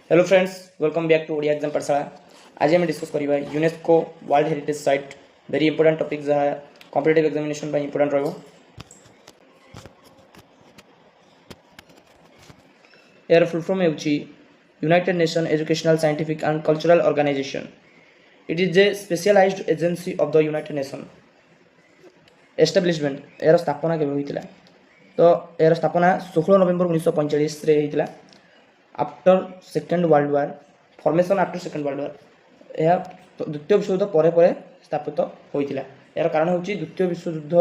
Hello friends, welcome back to Odia exam पाठशाला। आज आम डिस्कस करवा UNESCO world heritage site very important topic जहाँ कॉम्पिटिटिव एग्जामिनेशन इंपोर्टेंट रहा। यार फुल फॉर्म होची United Nation Educational Scientific and Cultural Organization. It is a specialised agency of the United Nation. Establishment यार स्थापना केबे होइतिला? तो यार स्थापना 16 नवेम्बर 1945 रे होइतिला। After second world war formation after second world war यह द्वितीय विश्वयुद्ध पर स्थापित होता। यार कारण हूँ द्वितीय विश्वयुद्ध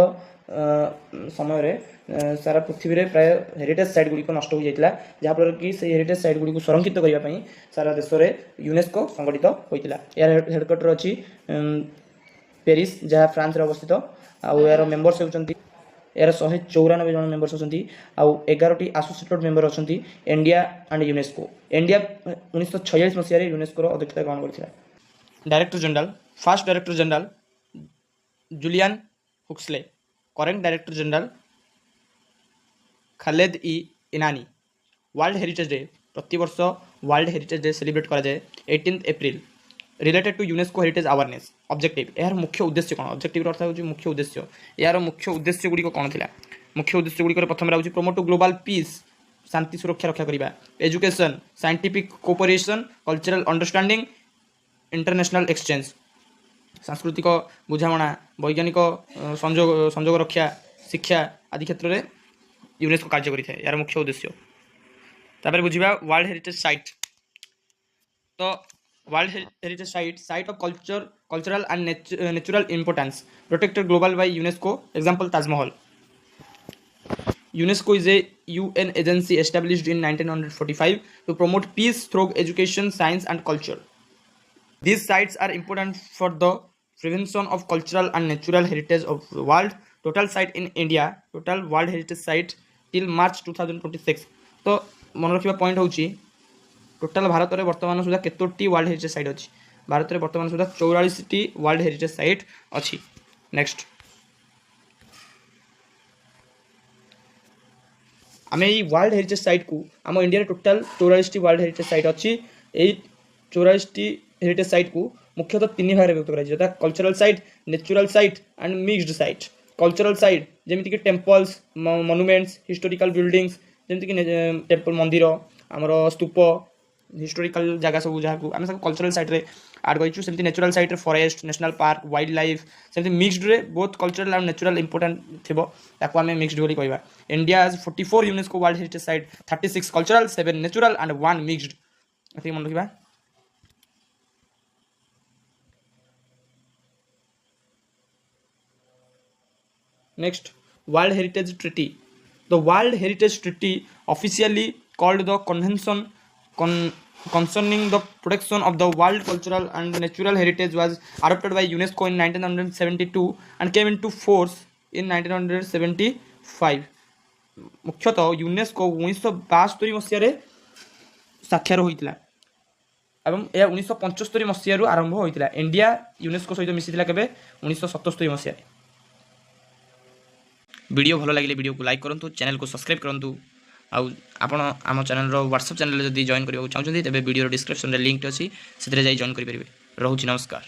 समय सारा पृथ्वी में प्राय हेरिटेज साइट गुड़िक नष्ट हो जाता, जहाँफल कि से हेरिटेज साइट गुड़ी संरक्षित करने सारा देश में यूनेस्को संगठित होता। यार हेडक्वार्टर अच्छी पेरिस, जहाँ फ्रांस अवस्थित। यार मेंबर्स होती यार 194 जन मेंबर्स अच्छा आउ 11टी आसोसिएटेड मेंबर अच्छा India and UNESCO. India 1946 Masih UNESCO अध्यक्षता ग्रहण करथिला। Director general first director general Julian हुक्सले, current director general Khaled ई इनानी। वर्ल्ड हेरिटेज डे प्रतिवर्ष वर्ल्ड हेरिटेज डे सेलिब्रेट करा जाए 18 April. Related to UNESCO heritage awareness objective यार मुख्य उद्देश्य कौन? ऑब्जेक्टिव अर्थ होची मुख्य उद्देश्य। यार मुख्य उद्देश्य गुडी कौन थिला? मुख्य उद्देश्य गुडी प्रथम रहउची प्रमोट टू ग्लोबल पीस, शांति सुरक्षा रक्षा करिबा, education, scientific cooperation, cultural understanding, international exchange, सांस्कृतिक बुझामणा, वैज्ञानिक संजोग रक्षा, शिक्षा आदि क्षेत्र में यूनेस्को कार्य करिଥାଏ। यार मुख्य उद्देश्य तापर बुझिबा वर्ल्ड हेरिटेज साइट। तो world heritage site of cultural and natural importance protected global by UNESCO. Example Taj Mahal. UNESCO is a UN agency established in 1945 to promote peace through education, science and culture. These sites are important for the prevention of cultural and natural heritage of the world. Total site in India, total world heritage site till March 2026। तो मन रखा point होची total Bharat में वर्तमान सुधा केतोटी world heritage site अच्छी? भारत में वर्तमान सुधा 44टी वर्ल्ड हेरिटेज साइट अच्छी। नेक्स्ट आम ये वर्ल्ड हेरिटेज साइट को आम इंडिया टोटाल 44टी वर्ल्ड हेरिटेज साइट अच्छी। यही 44टी हेरिटेज साइट को मुख्यतः 3 भाग विभक्त करा, cultural site, natural site and mixed site. Cultural site जमीक कि टेम्पल्स, मनुमेंट्स, हिस्टोरिकल बिल्डिंग्स जमीक कि टेम्पल मंदिर, आमर स्तूप, हिस्टोरिकल जगह सब जहाँ आम सब कल्चरल साइट रे आड करूँ। सेमती नेचुरल साइट रे forest, national park, wildlife, सेमती मिक्स्ड रे both cultural and natural important थी ताको आम मिक्स्ड बोली कहवा। India has 44 UNESCO world heritage site, 36 cultural, 7 natural and 1 mixed. एति मन रखिबा। Next world heritage treaty. The world heritage treaty officially called the Convention concerning the protection of the world cultural and natural heritage was adopted by UNESCO in 1972 and came into force in 1975। मुख्यतः UNESCO 1972 मसीह साक्षर होता एवं यह 1975 मसीह आरंभ होता। India UNESCO सहित मिसी केबे 1977 मसीह। वीडियो भल लगे वीडियो को लाइक करूँ, चैनल को सब्सक्राइब करूँ। आपण आम चैनल व्हाट्सएप चैनल जब जॉइन करने चाहते तेज वीडियो डिस्क्रिप्शन में लिंक अच्छी से जॉइन करेंगे। रोची नमस्कार।